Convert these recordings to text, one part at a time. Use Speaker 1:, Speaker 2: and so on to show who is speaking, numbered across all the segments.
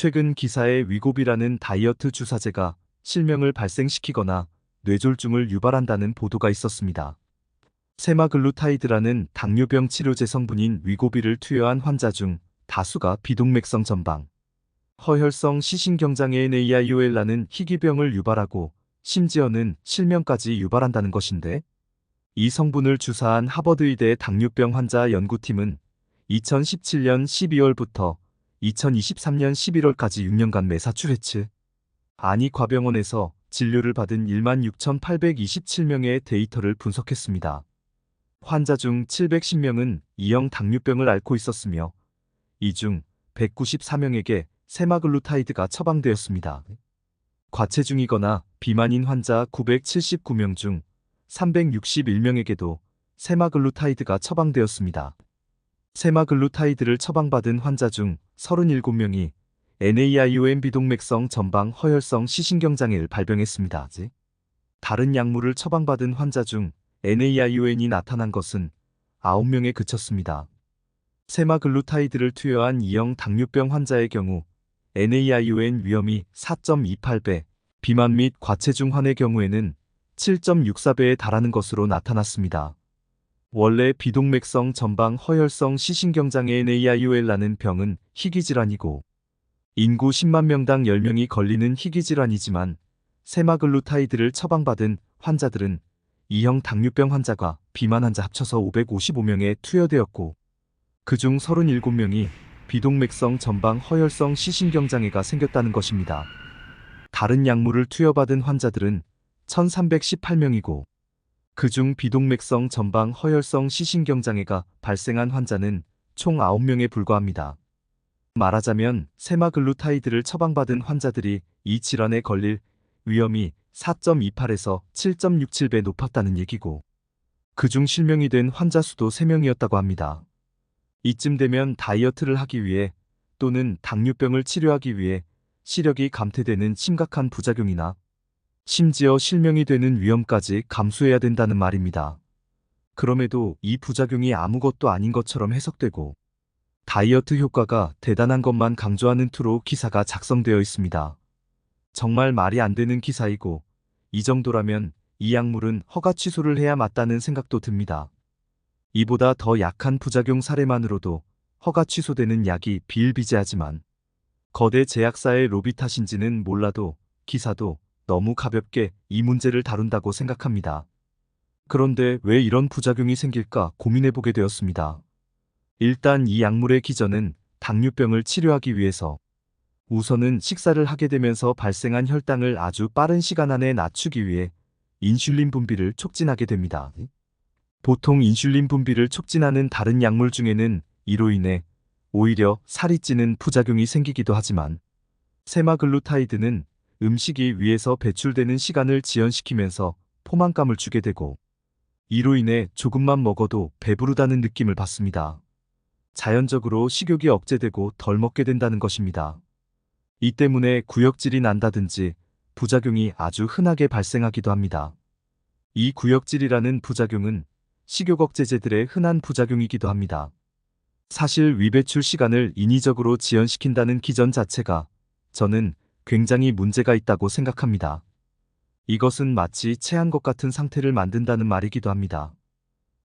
Speaker 1: 최근 기사에 위고비라는 다이어트 주사제가 실명을 발생시키거나 뇌졸중을 유발한다는 보도가 있었습니다. 세마글루타이드라는 당뇨병 치료제 성분인 위고비를 투여한 환자 중 다수가 비동맥성 전방, 허혈성 시신경장애인 AIOL라는 희귀병을 유발하고 심지어는 실명까지 유발한다는 것인데, 이 성분을 주사한 하버드의대 당뇨병 환자 연구팀은 2017년 12월부터 2023년 11월까지 6년간 매사추레츠 안의과병원에서 진료를 받은 16,827명의 데이터를 분석했습니다. 환자 중 710명은 2형 당뇨병을 앓고 있었으며 이 중 194명에게 세마글루타이드가 처방되었습니다. 과체중이거나 비만인 환자 979명 중 361명에게도 세마글루타이드가 처방되었습니다. 세마글루타이드를 처방받은 환자 중 37명이 NAIOM 비동맥성 전방 허혈성 시신경장애를 발병했습니다. 다른 약물을 처방받은 환자 중 NAION이 나타난 것은 9명에 그쳤습니다. 세마글루타이드를 투여한 2형 당뇨병 환자의 경우 NAION 위험이 4.28배, 비만 및 과체중 환의 경우에는 7.64배에 달하는 것으로 나타났습니다. 원래 비동맥성 전방 허혈성 시신경장애 NAIOL라는 병은 희귀질환이고 인구 10만 명당 10명이 걸리는 희귀질환이지만 세마글루타이드를 처방받은 환자들은 2형 당뇨병 환자가 비만 환자 합쳐서 555명에 투여되었고 그중 37명이 비동맥성 전방 허혈성 시신경장애가 생겼다는 것입니다. 다른 약물을 투여받은 환자들은 1318명이고 그중 비동맥성 전방 허혈성 시신경장애가 발생한 환자는 총 9명에 불과합니다. 말하자면 세마글루타이드를 처방받은 환자들이 이 질환에 걸릴 위험이 4.28에서 7.67배 높았다는 얘기고 그중 실명이 된 환자 수도 3명이었다고 합니다. 이쯤 되면 다이어트를 하기 위해 또는 당뇨병을 치료하기 위해 시력이 감퇴되는 심각한 부작용이나 심지어 실명이 되는 위험까지 감수해야 된다는 말입니다. 그럼에도 이 부작용이 아무것도 아닌 것처럼 해석되고 다이어트 효과가 대단한 것만 강조하는 투로 기사가 작성되어 있습니다. 정말 말이 안 되는 기사이고 이 정도라면 이 약물은 허가 취소를 해야 맞다는 생각도 듭니다. 이보다 더 약한 부작용 사례만으로도 허가 취소되는 약이 비일비재하지만 거대 제약사의 로비 탓인지는 몰라도 기사도 너무 가볍게 이 문제를 다룬다고 생각합니다. 그런데 왜 이런 부작용이 생길까 고민해보게 되었습니다. 일단 이 약물의 기전은 당뇨병을 치료하기 위해서 우선은 식사를 하게 되면서 발생한 혈당을 아주 빠른 시간 안에 낮추기 위해 인슐린 분비를 촉진하게 됩니다. 보통 인슐린 분비를 촉진하는 다른 약물 중에는 이로 인해 오히려 살이 찌는 부작용이 생기기도 하지만 세마글루타이드는 음식이 위에서 배출되는 시간을 지연시키면서 포만감을 주게 되고 이로 인해 조금만 먹어도 배부르다는 느낌을 받습니다. 자연적으로 식욕이 억제되고 덜 먹게 된다는 것입니다. 이 때문에 구역질이 난다든지 부작용이 아주 흔하게 발생하기도 합니다. 이 구역질이라는 부작용은 식욕 억제제들의 흔한 부작용이기도 합니다. 사실 위배출 시간을 인위적으로 지연시킨다는 기전 자체가 저는 굉장히 문제가 있다고 생각합니다. 이것은 마치 체한 것 같은 상태를 만든다는 말이기도 합니다.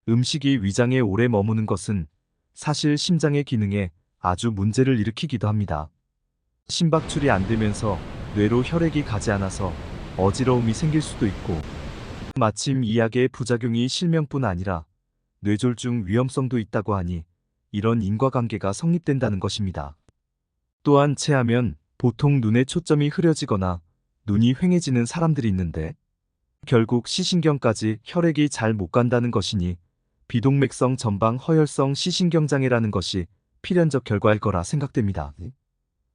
Speaker 1: 음식이 위장에 오래 머무는 것은 사실 심장의 기능에 아주 문제를 일으키기도 합니다. 심박출이 안 되면서 뇌로 혈액이 가지 않아서 어지러움이 생길 수도 있고 마침 이 약의 부작용이 실명뿐 아니라 뇌졸중 위험성도 있다고 하니 이런 인과관계가 성립된다는 것입니다. 또한 체하면 보통 눈에 초점이 흐려지거나 눈이 휑해지는 사람들이 있는데 결국 시신경까지 혈액이 잘 못 간다는 것이니 비동맥성 전방 허혈성 시신경장애라는 것이 필연적 결과일 거라 생각됩니다.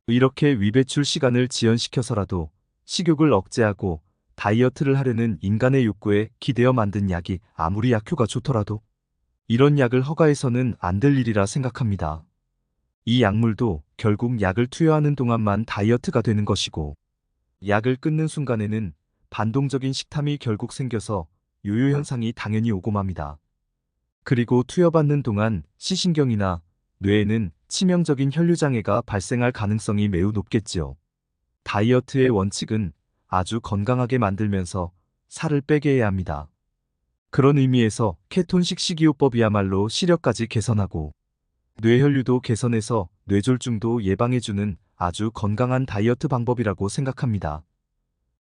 Speaker 1: 이렇게 위배출 시간을 지연시켜서라도 식욕을 억제하고 다이어트를 하려는 인간의 욕구에 기대어 만든 약이 아무리 약효가 좋더라도 이런 약을 허가해서는 안 될 일이라 생각합니다. 이 약물도 결국 약을 투여하는 동안만 다이어트가 되는 것이고 약을 끊는 순간에는 반동적인 식탐이 결국 생겨서 요요 현상이 당연히 오고 맙니다. 그리고 투여받는 동안 시신경이나 뇌에는 치명적인 혈류장애가 발생할 가능성이 매우 높겠지요. 다이어트의 원칙은 아주 건강하게 만들면서 살을 빼게 해야 합니다. 그런 의미에서 케톤식 식이요법이야말로 시력까지 개선하고 뇌혈류도 개선해서 뇌졸중도 예방해주는 아주 건강한 다이어트 방법이라고 생각합니다.